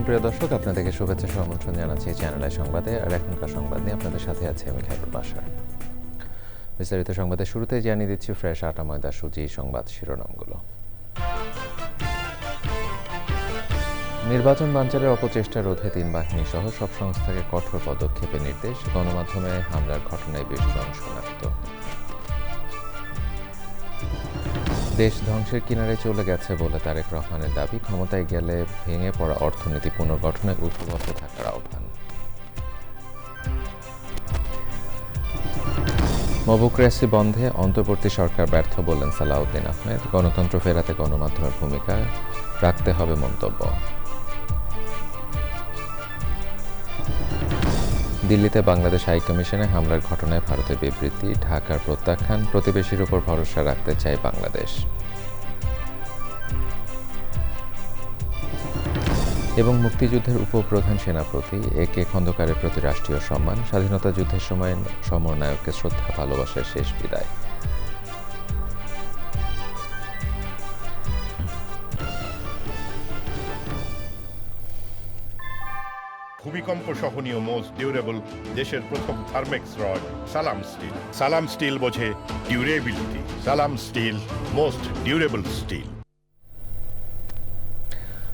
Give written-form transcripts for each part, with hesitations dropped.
প্রিয় দর্শক, আপনাদেরকে শুভেচ্ছা সহ আমন্ত্রণ জানাচ্ছি চ্যানেল আই সংবাদে। আর এখনকার সংবাদ নিয়ে আপনাদের সাথে আছি আমি খায়রুল বাশার। বিস্তারিত সংবাদের শুরুতেই জানিয়ে দিচ্ছি ফ্রেশ আটা ময়দা সুজি সংবাদ শিরোনামগুলো। নির্বাচন বানচালের অপচেষ্টা রোধে তিন বাহিনী সহ সব সংস্থাকে কঠোর পদক্ষেপের নির্দেশ। গণমাধ্যমে হামলার ঘটনায় 20 জন শনাক্ত। দেশ ধ্বংসের কিনারে চলে গেছে বলে তারেক রহমানের দাবি। ক্ষমতায় গেলে ভেঙে পড়া অর্থনীতি পুনর্গঠনে ঐক্যবদ্ধ থাকার আহ্বান। মবুক্রেসি বন্ধে অন্তর্বর্তী সরকার ব্যর্থ বললেন সালাউদ্দিন আহমেদ। গণতন্ত্র ফেরাতে গণমাধ্যমের ভূমিকা রাখতে হবে মন্তব্য। দিল্লিতে বাংলাদেশ হাইকমিশনে হামলার ঘটনায় ভারতের বিবৃতি। ঢাকার প্রত্যাখ্যান। প্রতিবেশীর উপর ভরসা রাখতে চায় বাংলাদেশ। এবং মুক্তিযুদ্ধের উপপ্রধান সেনাপতি এ.কে. খন্দকারের প্রতি রাষ্ট্রীয় সম্মান। স্বাধীনতা যুদ্ধের সময় সমরনায়ককে শ্রদ্ধা, ভালোবাসার শেষ বিদায়। ভূমিকম্প সহনীয় মোস্ট ডিউরেবল দেশের প্রথম থার্মেক্স রড সালাম স্টিল। সালাম স্টিল বোঝে ডিউরেবিলিটি। সালাম স্টিল, মোস্ট ডিউরেবল স্টিল।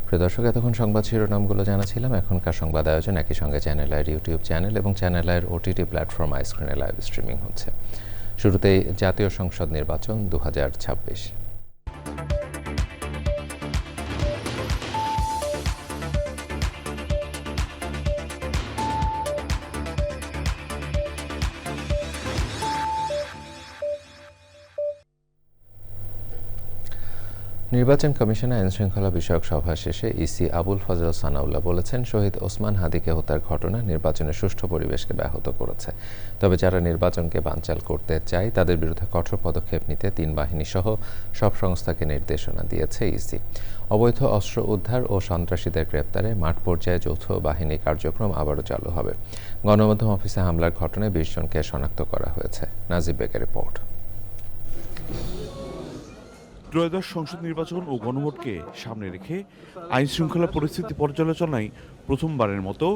প্রিয় দর্শক, এতক্ষণ সংবাদ শিরোনামগুলো জানাছিলাম। এখনকার সংবাদ আয়োজন একই সঙ্গে চ্যানেল আইয়ের ইউটিউব চ্যানেল এবং চ্যানেল আইয়ের ওটিটি প্ল্যাটফর্ম আইস্ক্রিনে লাইভ স্ট্রিমিং হচ্ছে। শুরুতেই জাতীয় সংসদ নির্বাচন 2026। নির্বাচন কমিশনে আইনশৃঙ্খলা বিষয়ক সভা শেষে ইসি আবুল ফজল সানাউল্লাহ বলেছেন, শহীদ ওসমান হাদিকে হত্যার ঘটনা নির্বাচনের সুষ্ঠু পরিবেশকে ব্যাহত করেছে। তবে যারা নির্বাচনকে বানচাল করতে চায় তাদের বিরুদ্ধে কঠোর পদক্ষেপ নিতে তিন বাহিনী সহ সব সংস্থাকে নির্দেশনা দিয়েছে ইসি। অবৈধ অস্ত্র উদ্ধার ও সন্ত্রাসীদের গ্রেপ্তারে মাঠ পর্যায়ে যৌথ বাহিনী কার্যক্রম আবারও চালু হবে। গণমাধ্যম অফিসে হামলার ঘটনায় 20 জনকে শনাক্ত করা হয়েছে। নাজিব বেগের রিপোর্ট। ত্রয়োদশ সংসদ নির্বাচন ও গণভোটকে সামনে রেখে আইন শৃঙ্খলা পরিস্থিতি পর্যালোচনায় প্রথমবারের মতো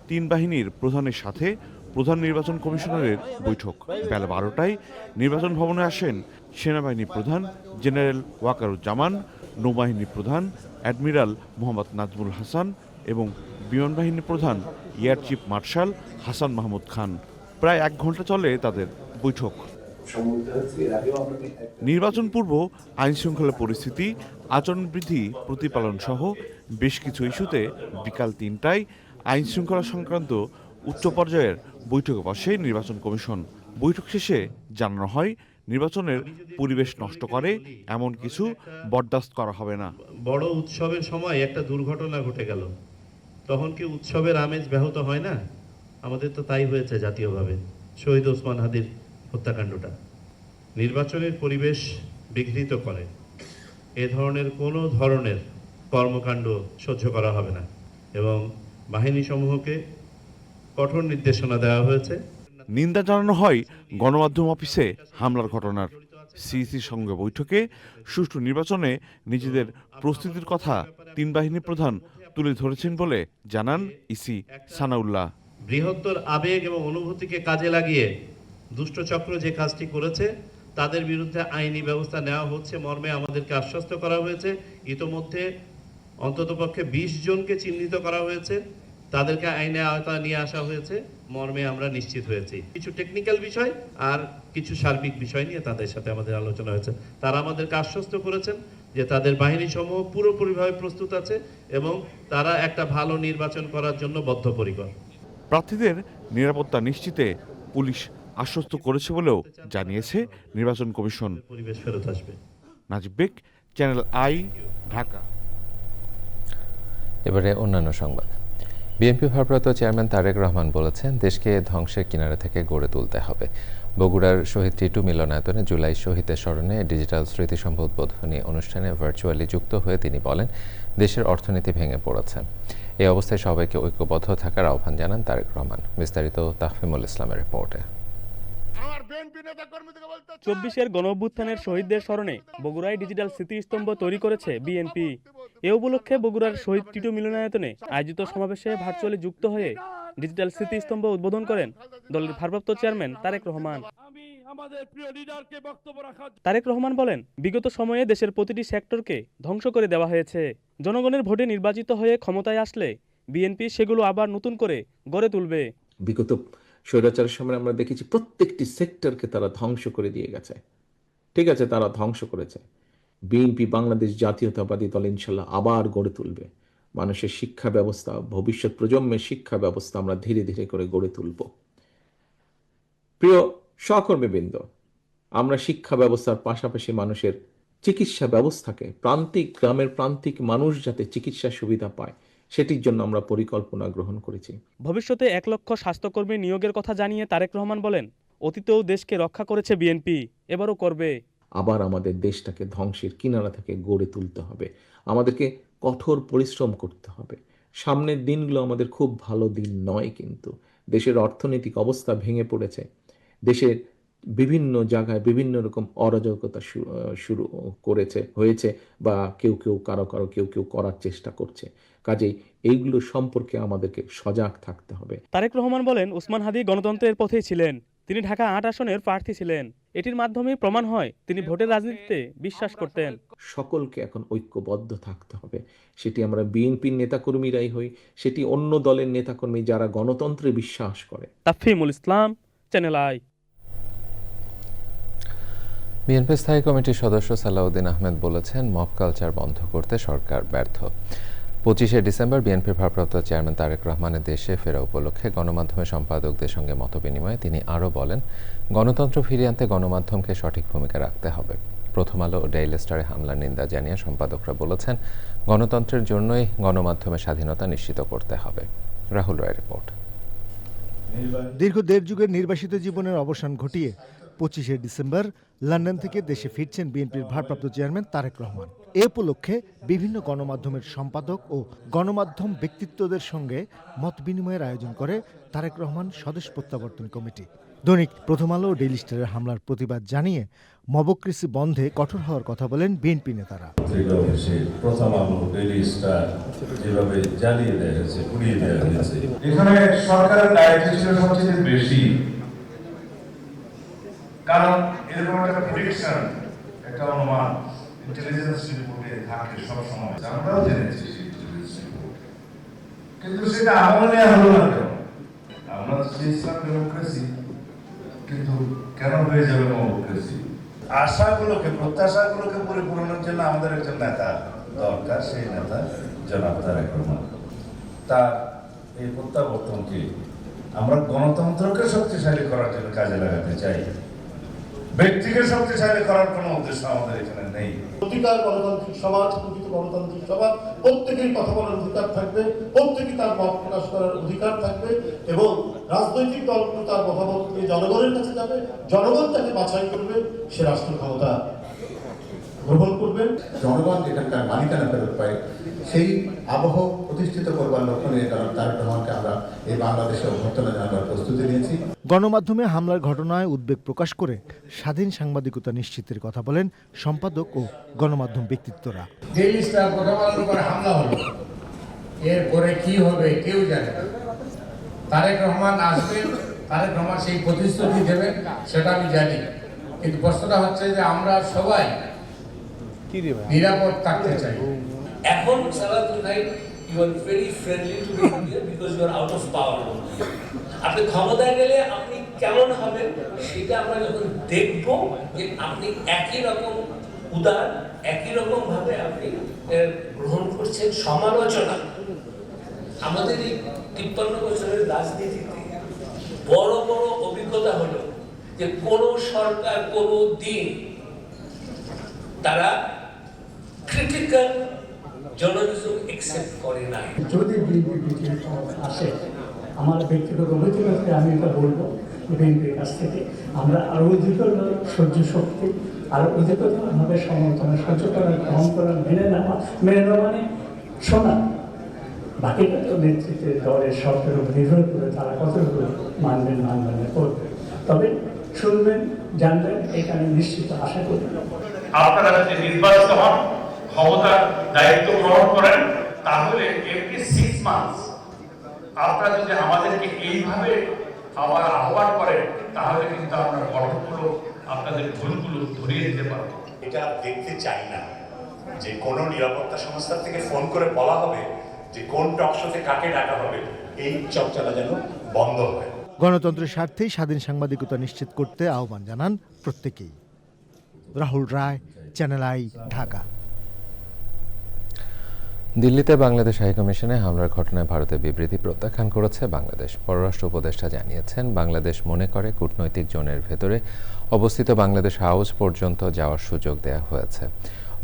তিন বাহিনীর প্রধানের সাথে প্রধান নির্বাচন কমিশনারের বৈঠক। বেলা 12টায় নির্বাচন ভবনে আসেন সেনাবাহিনী প্রধান জেনারেল ওয়াকারুজ্জামান, নৌবাহিনী প্রধান অ্যাডমিরাল মোহাম্মদ নাজমুল হাসান এবং বিমান বাহিনী প্রধান air chief marshal Hasan Mahmud Khan. প্রায় 1 ঘন্টা চলে তাদের বৈঠক। নির্বাচন পূর্ব আইন শৃঙ্খলা পরিস্থিতি, আচরণবিধি প্রতিপালন সহ বেশ কিছু ইস্যুতে বিকাল 3টায় আইন শৃঙ্খলা সংক্রান্ত উচ্চ পর্যায়ের বৈঠকে বসে নির্বাচন কমিশন। বৈঠক শেষে জানানো হয়, নির্বাচনের পরিবেশ নষ্ট করে এমন কিছু বরদাস্ত করা হবে না। বড় উৎসবের সময় একটা দুর্ঘটনা ঘটে গেল, তখন কি উৎসবের আমেজ ব্যাহত হয় না? আমাদের তো তাই হয়েছে জাতীয়ভাবে, শহীদ ওসমান হাদির হত্যাকাণ্ডটা নির্বাচনের পরিবেশ বিঘ্নিত করে। এ ধরনের কোনো ধরনের কর্মকাণ্ড সহ্য করা হবে না এবং বাহিনী সমূহকে কঠোর নির্দেশনা দেওয়া হয়েছে। নিন্দা জানানো হয় গণমাধ্যম অফিসে হামলার ঘটনার। সিইসির সঙ্গে বৈঠকে সুষ্ঠু নির্বাচনে নিজেদের প্রস্তুতির কথা তিন বাহিনী প্রধান তুলে ধরেছেন বলে জানান ইসি সানাউল্লাহ। বৃহত্তর আবেগ এবং অনুভূতিকে কাজে লাগিয়ে দুষ্টচক্র যে কাজটি করেছে তাদের বিরুদ্ধে আইনি ব্যবস্থা নেওয়া হচ্ছে মর্মে আমাদেরকে আশ্বস্ত করা হয়েছে। ইতোমধ্যে অন্ততপক্ষে 20 জনকে চিহ্নিত করা হয়েছে, তাদেরকে আইনে আওতায় নিয়ে আসা হয়েছে মর্মে আমরা নিশ্চিত হয়েছি। কিছু টেকনিক্যাল বিষয় আর কিছু সার্বিক বিষয় নিয়ে তাদের সাথে আমাদের আলোচনা হয়েছে। তারা আমাদেরকে আশ্বস্ত করেছেন যে তাদের বাহিনী সমূহ পুরোপুরিভাবে প্রস্তুত আছে এবং তারা একটা ভালো নির্বাচন করার জন্য বদ্ধপরিকর। প্রার্থীদের নিরাপত্তা নিশ্চিতে পুলিশ আশ্বস্ত করেছে বলেও জানিয়েছে নির্বাচন কমিশন। পরিবেশ ফেরত আসবে। নাজিব বেগ, চ্যানেল আই, ঢাকা। এবারে অন্যান্য সংবাদ। বিএনপি ভারপ্রাপ্ত চেয়ারম্যান তারেক রহমান বলেছেন, দেশকে ধ্বংসের কিনারা থেকে গড়ে তুলতে হবে। বগুড়ার শহীদ টিটু মিলনায়তনে জুলাই শহীদের স্মরণে ডিজিটাল স্মৃতিসৌধ উদ্বোধনী অনুষ্ঠানে ভার্চুয়ালি যুক্ত হয়ে তিনি বলেন, দেশের অর্থনীতি ভেঙে পড়েছে। এই অবস্থায় সবাইকে ঐক্যবদ্ধ থাকার আহ্বান জানান তারেক রহমান। বিস্তারিত তাহফিমুল ইসলামের রিপোর্টে। চব্বিশের গণঅভ্যুত্থানের শহীদদের স্মরণে বগুড়ায় ডিজিটাল স্মৃতিস্তম্ভ তৈরি করেছে বিএনপি। এ উপলক্ষে বগুড়ার শহীদ টিটু মিলনায়তনে আয়োজিত সমাবেশে ভার্চুয়ালি যুক্ত হয়ে ডিজিটাল স্মৃতিস্তম্ভ উদ্বোধন করেন দলের ভারপ্রাপ্ত চেয়ারম্যান তারেক রহমান। তারেক রহমান বলেন, বিগত সময়ে দেশের প্রতিটি সেক্টরকে ধ্বংস করে দেওয়া হয়েছে। জনগণের ভোটে নির্বাচিত হয়ে ক্ষমতায় আসলে বিএনপি সেগুলো আবার নতুন করে গড়ে তুলবে। বিগত স্বৈরাচারের সময় আমরা দেখেছি প্রত্যেকটি সেক্টরকে তারা ধ্বংস করে দিয়ে গেছে। ঠিক আছে, তারা ধ্বংস করেছে। বিএনপি বাংলাদেশ জাতীয়তাবাদী দল ইনশাল্লাহ আবার গড়ে তুলবে। মানুষের শিক্ষা ব্যবস্থা, ভবিষ্যৎ প্রজন্মের শিক্ষা ব্যবস্থা আমরা ধীরে ধীরে করে গড়ে তুলব। প্রিয় সহকর্মীবৃন্দ, আমরা শিক্ষা ব্যবস্থার পাশাপাশি মানুষের চিকিৎসা ব্যবস্থাকে, প্রান্তিক গ্রামের প্রান্তিক মানুষ যাতে চিকিৎসা সুবিধা পায় সেটির জন্য আমরা পরিকল্পনা গ্রহণ করেছি। ভবিষ্যতে 1 লক্ষ স্বাস্থ্যকর্মী নিয়োগের কথা জানিয়ে তারেক রহমান বলেন, অতীতেও দেশকে রক্ষা করেছে বিএনপি, এবারও করবে। আবার আমাদের দেশটাকে ধ্বংসের কিনারা থেকে গড়ে তুলতে হবে। আমাদেরকে কঠোর পরিশ্রম করতে হবে। সামনের দিনগুলো আমাদের খুব ভালো দিন নয়, কিন্তু দেশের অর্থনৈতিক অবস্থা ভেঙে পড়েছে। দেশের বিভিন্ন জায়গায় বিভিন্ন রকম অরাজকতা শুরু হয়েছে বা কেউ কেউ করার চেষ্টা করছে। কাজেই এইগুলো সম্পর্কে আমাদেরকে সজাগ থাকতে হবে। তারেক রহমান বলেন, ওসমান হাদি গণতন্ত্রের পথেই ছিলেন। তিনি ঢাকা 8 আসনের প্রার্থী ছিলেন। এটির মাধ্যমে প্রমাণ হয় তিনি ভোটের রাজনীতিতে বিশ্বাস করতেন। সকলকে এখন ঐক্যবদ্ধ থাকতে হবে। সেটি আমরা বিএনপির নেতাকর্মীরাই হই, সেটি অন্য দলের নেতাকর্মী যারা গণতন্ত্রে বিশ্বাস করে। তাফহিমুল ইসলাম, চ্যানেল আই। বিএনপি স্থায়ী কমিটির সদস্য সালাউদ্দিন আহমেদ বলেছেন, মব কালচার বন্ধ করতে সরকার ব্যর্থ। 25শে ডিসেম্বর বিএনপির ভারপ্রাপ্ত চেয়ারম্যান তারেক রহমানের দেশে ফেরা উপলক্ষে গণমাধ্যমের সম্পাদকদের সঙ্গে মতবিনিময়ে তিনি আরও বলেন, গণতন্ত্র ফিরিয়ে আনতে গণমাধ্যমকে সঠিক ভূমিকা রাখতে হবে। প্রথম আলো ও ডেইলি স্টারে হামলার নিন্দা জানিয়ে সম্পাদকরা বলেছেন, গণতন্ত্রের জন্যই গণমাধ্যমের স্বাধীনতা নিশ্চিত করতে হবে। রাহুল রায় রিপোর্ট। দীর্ঘ 1.5 যুগের নির্বাসিত জীবনের অবসান ঘটিয়ে 25শে ডিসেম্বর লন্ডন থেকে দেশে ফিরছেন বিএনপির ভারপ্রাপ্ত চেয়ারম্যান তারেক রহমান। এ উপলক্ষে বিভিন্ন গণমাধ্যমের সম্পাদক ও গণমাধ্যম ব্যক্তিত্বদের সঙ্গে মত বিনিময়ের আয়োজন করে তারেক রহমান স্বদেশ প্রত্যাবর্তন কমিটি। দৈনিক প্রথম আলো ও ডেইলি স্টারের হামলার প্রতিবাদ জানিয়ে মবক্রেসি বন্ধে কঠোর হওয়ার কথা বলেন বিএনপি নেতারা। প্রথম আলো, ডেইলি স্টার যেভাবে জ্বালিয়ে দেওয়া হয়েছে, পুড়িয়ে দেওয়া হয়েছে, এখানে সরকারের দায়িত্ব ছিল সবচেয়ে বেশি। কারণ এরকম একটা প্রেডিকশন, একটা অনুমান ইন্টেলিজেন্স রিপোর্টে থাকে সবসময়, আমরাও জেনেছি, কিন্তু সেটা আমলে হলো না কেন? আমরা চেয়েছিলাম ডেমোক্রেসি, কিন্তু কেন হয়ে যাবে ডেমোক্রেসি? আশাগুলোকে, প্রত্যাশাগুলোকে পরিপূরণের জন্য আমাদের একজন নেতা দরকার, সেই নেতা জনাব তারেক রহমান। তার এই প্রত্যাবর্তনকে আমরা গণতন্ত্রকে শক্তিশালী করার জন্য কাজে লাগাতে চাই, ব্যক্তিকে শক্তিশালী করার কোনো উদ্দেশ্য আমাদের এখানে নেই। প্রতিকার গণতান্ত্রিক সমাজ, প্রকৃত গণতান্ত্রিক সমাজ, প্রত্যেকেই কথা বলার অধিকার থাকবে, প্রত্যেকেই তার মত প্রকাশ করার অধিকার থাকবে এবং রাজনৈতিক দলগুলো তার মতামত নিয়ে জনগণের কাছে যাবে, জনগণ তাকে বাছাই করবে, সে রাষ্ট্র ক্ষমতা গ্রহণ করবেন। জনগণ এখানকার মালিকানা ফেরত পায়, সেই আবহ প্রতিষ্ঠিত করবার লক্ষ্য নিয়ে তারেক রহমানকে আমরা এই বাংলাদেশে অভ্যর্থনা জানাবার প্রস্তুতি নিয়েছি। গণমাধ্যমে হামলার ঘটনায় উদ্বেগ প্রকাশ করে স্বাধীন সাংবাদিকতা নিশ্চিতের কথা বলেন সম্পাদক ও গণমাধ্যম ব্যক্তিত্বরা। ডেইলি স্টার প্রথম আলোর উপরে হামলা হলো, এরপরে কি হবে কেউ জানে না। তারেক রহমান আসবেন, তারেক রহমান সেই প্রতিশ্রুতি দেবেন, সেটা আমি জানি, কিন্তু প্রশ্নটা হচ্ছে যে আমরা সবাই নিরাপদ থাকতে চাই। এখন সালাউদ্দিন ভাই, you are very friendly to be here because you are out of power. আপনি ক্ষমতায় গেলে আপনি কেমন হবেন সেটা আমরা যখন দেখব, যে আপনি একই রকম উদার, একই রকম ভাবে আপনি গ্রহণ করছেন সমালোচনা। আমাদের এই 53 বছরের রাজনীতিতে বড় বড় অভিজ্ঞতা হলো যে কোনো সরকার কোনো দিন তারা ক্রিটিক্যাল জার্নালিজম অ্যাকসেপ্ট করে না। যদি বিএনপি আসে, আমার ব্যক্তিগত অভিজ্ঞতা আমি এটা বলবো, বিএনপির কাছ থেকে আমরা আরো অধিক সহ্য শক্তি, আরো অধিকভাবে সমর্থন, সহ্য করা, গ্রহণ করা, মেনে নেওয়া মানে শোনা। বাকিটা তো নেতৃত্বে দলের সরকারের উপর নির্ভর করে তারা কতটুকু মানবেন করবে। তবে শুনবেন, জানবেন, এটা আমি নিশ্চিত আশা করি। আপনারা যদি নির্বাচিত হন, ক্ষমতার দায়িত্ব গ্রহণ করেন, তাহলে এমনি 6 মাস আপনারা যদি আমাদেরকে এইভাবে আবার আহ্বান করেন, তাহলে কিন্তু আমরা গঠনগুলো আপনাদের ভুলগুলো ধরিয়ে দিতে পারবো। এটা দেখতে চাই না যে কোনো নিরাপত্তা সংস্থা থেকে ফোন করে বলা হবে যে কোন টকশোতে কাকে ডাকা হবে, এই চর্চাটা যেন বন্ধ হয়। গণতন্ত্রের স্বার্থেই স্বাধীন সাংবাদিকতা নিশ্চিত করতে আহ্বান জানান প্রত্যেকেই। রাহুল রায়, চ্যানেল আই, ঢাকা। দিল্লিতে বাংলাদেশ হাইকমিশনে হামলার ঘটনায় ভারতের বিবৃতি প্রত্যাখ্যান করেছে বাংলাদেশ। পররাষ্ট্র উপদেষ্টা জানিয়েছেন, বাংলাদেশ মনে করে কূটনৈতিক জোনের ভেতরে অবস্থিত বাংলাদেশ হাউস পর্যন্ত যাওয়ার সুযোগ দেওয়া হয়েছে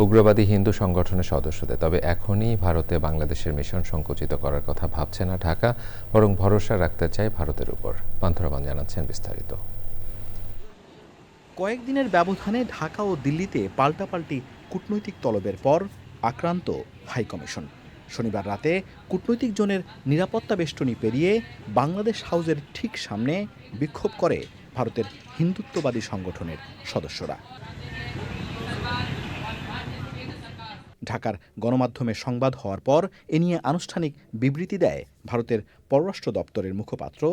উগ্রবাদী হিন্দু সংগঠনের সদস্যদের। তবে এখনই ভারতে বাংলাদেশের মিশন সংকুচিত করার কথা ভাবছে না ঢাকা, বরং ভরসা রাখতে চায় ভারতের উপর। পান্থরমান জানাচ্ছেন বিস্তারিত। কয়েকদিনের ব্যবধানে ঢাকা ও দিল্লিতে পাল্টাপাল্টি কূটনৈতিক তলবের পর আক্রান্ত হাইকমিশন। শনিবার রাতে কূটনৈতিক জোনের নিরাপত্তা বেষ্টনী পেরিয়ে বাংলাদেশ হাউসের ঠিক সামনে বিক্ষোভ করে ভারতের হিন্দুত্ববাদী সংগঠনের সদস্যরা। ঢাকার গণমাধ্যমে সংবাদ হওয়ার পর এ নিয়ে আনুষ্ঠানিক বিবৃতি দেয় ভারতের পররাষ্ট্র দপ্তরের মুখপাত্র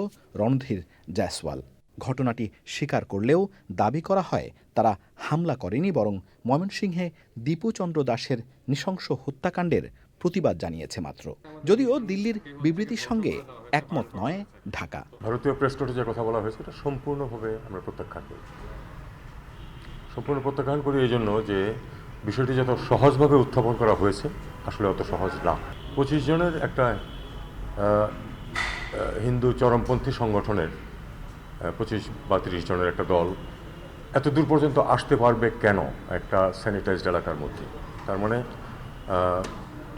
রণধীর জয়সওয়াল। ঘটনাটি স্বীকার করলেও দাবি করা হয় তারা হামলা করেনি, বরং ময়মনসিংহে দীপু চন্দ্র দাসের নৃশংস হত্যাকাণ্ডের প্রতিবাদ জানিয়েছে মাত্র। যদিও দিল্লির বিবৃতির সঙ্গে একমত নয় ঢাকা। ভারতীয় প্রেস নোটে যে কথা বলা হয়েছে এটা সম্পূর্ণভাবে আমরা প্রত্যাখ্যান করি। সম্পূর্ণ প্রত্যাখ্যান করি এই জন্য যে বিষয়টি যত সহজভাবে উত্থাপন করা হয়েছে আসলে অত সহজ না। 25 জনের একটা হিন্দু চরমপন্থী সংগঠনের 25 বা 30 জনের একটা দল এত দূর পর্যন্ত আসতে পারবে কেন একটা স্যানিটাইজড এলাকার মধ্যে? তার মানে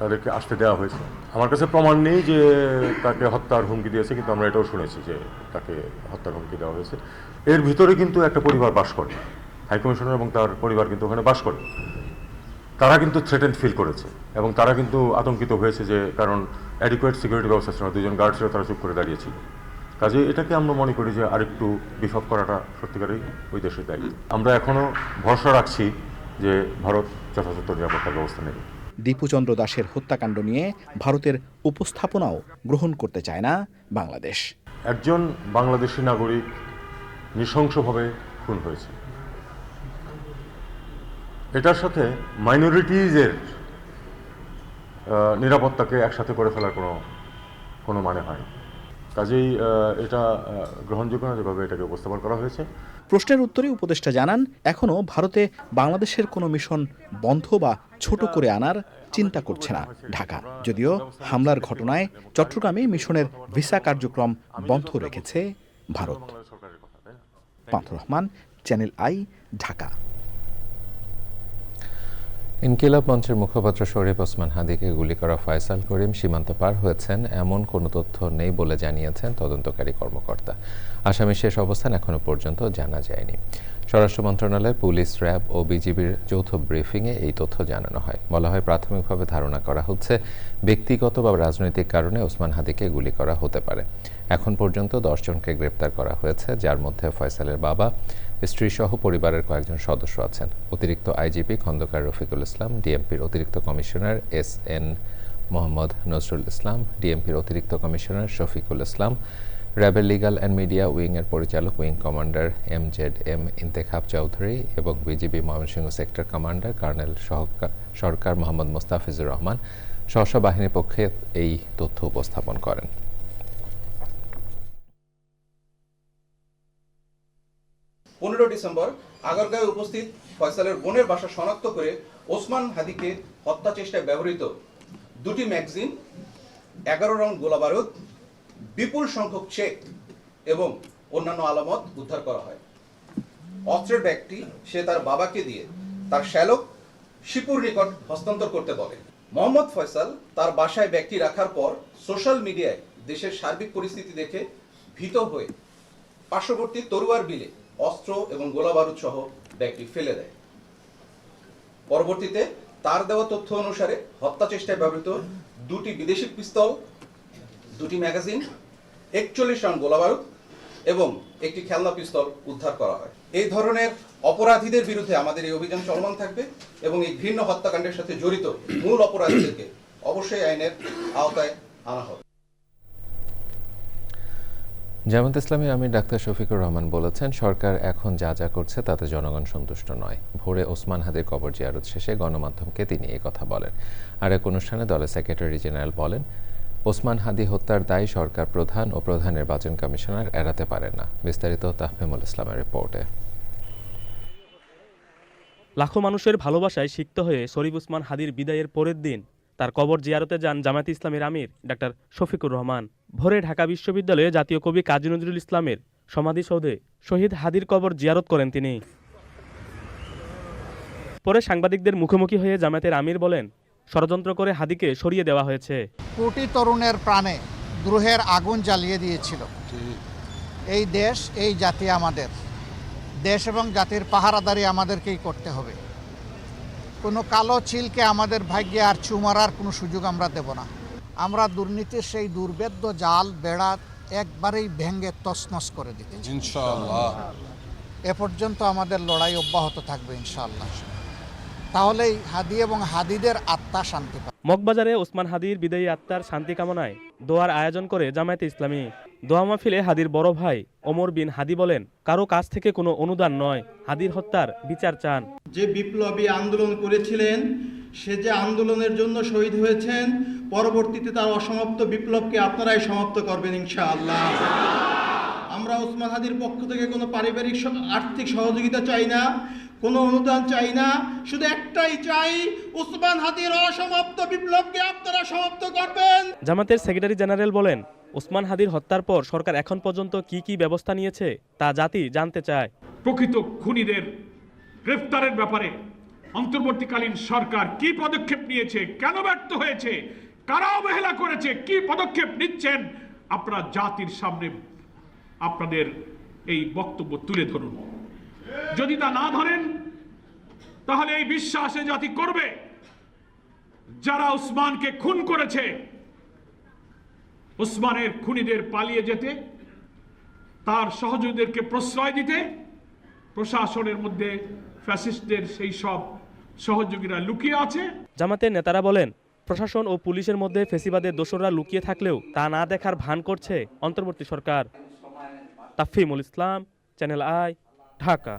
তাদেরকে আসতে দেওয়া হয়েছে। আমার কাছে প্রমাণ নেই যে তাকে হত্যার হুমকি দিয়েছে, কিন্তু আমরা এটাও শুনেছি যে তাকে হত্যার হুমকি দেওয়া হয়েছে। এর ভিতরে কিন্তু একটা পরিবার বাস করে, হাইকমিশনার এবং তার পরিবার কিন্তু ওখানে বাস করে। তারা কিন্তু থ্রেটেন্ড ফিল করেছে এবং তারা কিন্তু আতঙ্কিত হয়েছে, যে কারণ অ্যাডিকুয়েট সিকিউরিটি ব্যবস্থা ছিল না, 2 জন গার্ড ছিল, তারা চুপ করে দাঁড়িয়েছিল। কাজে এটাকে আমরা মনে করি যে আরেকটু বিফ করাটা সত্যিকারই ওই দেশের দায়িত্ব। আমরা এখনও ভরসা রাখছি যে ভারত যথাযথ নিরাপত্তা ব্যবস্থা নেবে। দীপুচন্দ্র দাসের হত্যাকাণ্ড নিয়ে ভারতের উপস্থাপনাও গ্রহণ করতে চায় না বাংলাদেশ। একজন বাংলাদেশি নাগরিক নৃশংসভাবে খুন হয়েছে, এটার সাথে মাইনরিটিজের নিরাপত্তাকে একসাথে করে ফেলার কোনো মানে হয়। কাজেই এটা গ্রহণযোগ্য না যেভাবে এটাকে উপস্থাপন করা হয়েছে। প্রশ্নের উত্তরে উপদেষ্টা জানান, এখনও ভারতে বাংলাদেশের কোনো মিশন বন্ধ বা ছোট করে আনার চিন্তা করছে না ঢাকা। যদিও হামলার ঘটনায় চট্টগ্রামে মিশনের ভিসা কার্যক্রম বন্ধ রেখেছে ভারত। পান্থ রহমান, চ্যানেল আই, ঢাকা। ইনকিলাব মঞ্চের মুখপাত্র শরীফ ওসমান হাদিকে গুলি করা ফয়সাল করিম সীমান্ত পার হয়েছেন এমন কোনো তথ্য নেই বলে জানিয়েছেন তদন্তকারী কর্মকর্তা। আসামির শেষ অবস্থান এখনো পর্যন্ত জানা যায়নি। স্বরাষ্ট্র মন্ত্রণালয়, পুলিশ, র্যাব ও বিজিবির যৌথ ব্রিফিংয়ে এই তথ্য জানানো হয়। বলা হয়, প্রাথমিকভাবে ধারণা করা হচ্ছে ব্যক্তিগত বা রাজনৈতিক কারণে ওসমান হাদিকে গুলি করা হতে পারে। এখন পর্যন্ত 10 জনকে গ্রেপ্তার করা হয়েছে, যার মধ্যে ফয়সালের বাবা, স্ত্রী সহ পরিবারের কয়েকজন সদস্য আছেন। অতিরিক্ত আইজিপি খন্দকার রফিকুল ইসলাম, ডিএমপির অতিরিক্ত কমিশনার SN মোহাম্মদ নজরুল ইসলাম, ডিএমপির অতিরিক্ত কমিশনার শফিকুল ইসলাম, র্যাবের লিগাল অ্যান্ড মিডিয়া উইংয়ের পরিচালক wing commander MZM Intekhab Chowdhury এবং BGB Mymensingh sector commander colonel Sarkar Mohammad Mustafizur Rahman সশস্ত্র বাহিনীর পক্ষে এই তথ্য উপস্থাপন করেন। 15 ডিসেম্বর আগারগাঁয়ে উপস্থিত ফয়সালের বোনের বাসা শনাক্ত করে ওসমান হাদিকে হত্যা চেষ্টায় ব্যবহৃত 2টি ম্যাগাজিন, 11 রাউন্ড গোলাবারুদ, বিপুল সংখ্যক চেক এবং অন্যান্য আলামত উদ্ধার করা হয়। অস্ত্রের ব্যাগটি সে তার বাবাকে দিয়ে তার শ্যালক শিপুর নিকট হস্তান্তর করতে বলে। মোহাম্মদ ফয়সাল তার বাসায় ব্যাগটি রাখার পর সোশ্যাল মিডিয়ায় দেশের সার্বিক পরিস্থিতি দেখে ভীত হয়ে পার্শ্ববর্তী তরুয়ার বিলে অস্ত্র এবং গোলাবারুদ সহ ব্যাগটি ফেলে দেয়। পরবর্তীতে তার দেওয়া তথ্য অনুসারে হত্যা চেষ্টায় ব্যবহৃত 2টি বিদেশি পিস্তল, 2টি ম্যাগাজিন, 41 রাউন্ড গোলাবারুদ এবং একটি খেলনা পিস্তল উদ্ধার করা হয়। এই ধরনের অপরাধীদের বিরুদ্ধে আমাদের এই অভিযান চলমান থাকবে এবং এই ঘৃণ্য হত্যাকাণ্ডের সাথে জড়িত মূল অপরাধীদেরকে অবশ্যই আইনের আওতায় আনা হবে। জামায়াত ইসলামী আমির ডাক্তার শফিকুর রহমান বলেছেন, সরকার এখন যা যা করছে তাতে জনগণ সন্তুষ্ট নয়। ভোরে ওসমান হাদির কবর জিয়ারত শেষে গণমাধ্যমকে তিনি এই কথা বলেন। আর এক অনুষ্ঠানে দলের সেক্রেটারি জেনারেল বলেন, ওসমান হাদি হত্যার দায় সরকার প্রধান ও প্রধান নির্বাচন কমিশনার এড়াতে পারেন না। বিস্তারিত তাহফিমুল ইসলামের রিপোর্টে। লাখো মানুষের ভালোবাসায় সিক্ত হয়ে শরীফ ওসমান হাদির বিদায়ের পরের দিন তার কবর জিয়ারতে যান জামায়াত ইসলামীর আমির ডাক্তার শফিকুর রহমান। ভোরে ঢাকা বিশ্ববিদ্যালয়ে জাতীয় কবি কাজী নজরুল ইসলামের সমাধিসৌধে শহীদ হাদির কবর জিয়ারত করেন তিনি। পরে সাংবাদিকদের মুখোমুখি হয়ে জামায়াতের আমির বলেন, ষড়যন্ত্র করে হাদিকে সরিয়ে দেওয়া হয়েছে। কোটি তরুণের প্রাণে দ্রোহের আগুন জ্বালিয়ে দিয়েছিল। এই দেশ, এই জাতি আমাদের দেশ এবং জাতির পাহারাদারি আমাদেরকেই করতে হবে। কোনো কালো চিলকে আমাদের ভাগ্যে আর চুমারার কোনো সুযোগ আমরা দেব না। আমরা দুর্নীতির সেই দুর্বেদ্য জাল বেড়া একবারেই ভেঙে তছনছ করে দিতে ইনশাআল্লাহ। এ পর্যন্ত আমাদের লড়াই অব্যাহত থাকবে ইনশাআল্লাহ। তাহলেই হাদি এবং হাদিদের আত্মা শান্তি পাবে। মগবাজারে ওসমান হাদির বিদায়ী আত্মার শান্তি কামনায় দোয়ার আয়োজন করে জামায়াতে ইসলামী। দোয়া মাহফিলে হাদির বড় ভাই ওমর বিন হাদি বলেন, কারো কাছ থেকে কোনো অনুদান নয়, হাদির হত্যার বিচার চান। যে বিপ্লবী আন্দোলন করেছিলেন, সে যে আন্দোলনের জন্য শহীদ হয়েছেন, পরবর্তীতে তার অসমাপ্ত বিপ্লবকে আপনারাই সমাপ্ত করবেন ইনশাআল্লাহ। আমরা ওসমান হাদির পক্ষ থেকে কোনো পারিবারিক আর্থিক সহযোগিতা চাই না, কোনো অনুদান চাই না, শুধু একটাই চাই, ওসমান হাদির অসমাপ্ত বিপ্লবকে আপনারা সমাপ্ত করবেন। জামাতের সেক্রেটারি জেনারেল বলেন, ওসমান হাদির হত্যার পর সরকার এখন পর্যন্ত কি ব্যবস্থা নিয়েছে তা জাতি জানতে চায়। প্রকৃত খুনিদের গ্রেফতারের ব্যাপারে অন্তর্বর্তীকালীন সরকার কি পদক্ষেপ নিয়েছে, কেন ব্যর্থ হয়েছে, কারা অবহেলা করেছে, কি পদক্ষেপ নিচ্ছেন, আপনারা জাতির সামনে আপনাদের এই বক্তব্য তুলে ধরুন। যদি তা না ধরেন তাহলে এই বিশ্বাসে জাতি করবে যারা ওসমানকে খুন করেছে, ওসমানের খুনিদের পালিয়ে যেতে, তার সহযোগীদেরকে প্রশ্রয় দিতে প্রশাসনের মধ্যে ফ্যাসিস্টদের সেই সব সহযোগীরা লুকিয়ে আছে। জামাতের নেতারা বলেন, প্রশাসন ও পুলিশের মধ্যে ফেসিবাদের দোসররা লুকিয়ে থাকলেও তা না দেখার ভান করছে অন্তর্বর্তী সরকার। তাফিমুল ইসলাম, চ্যানেল আই, ঢাকা।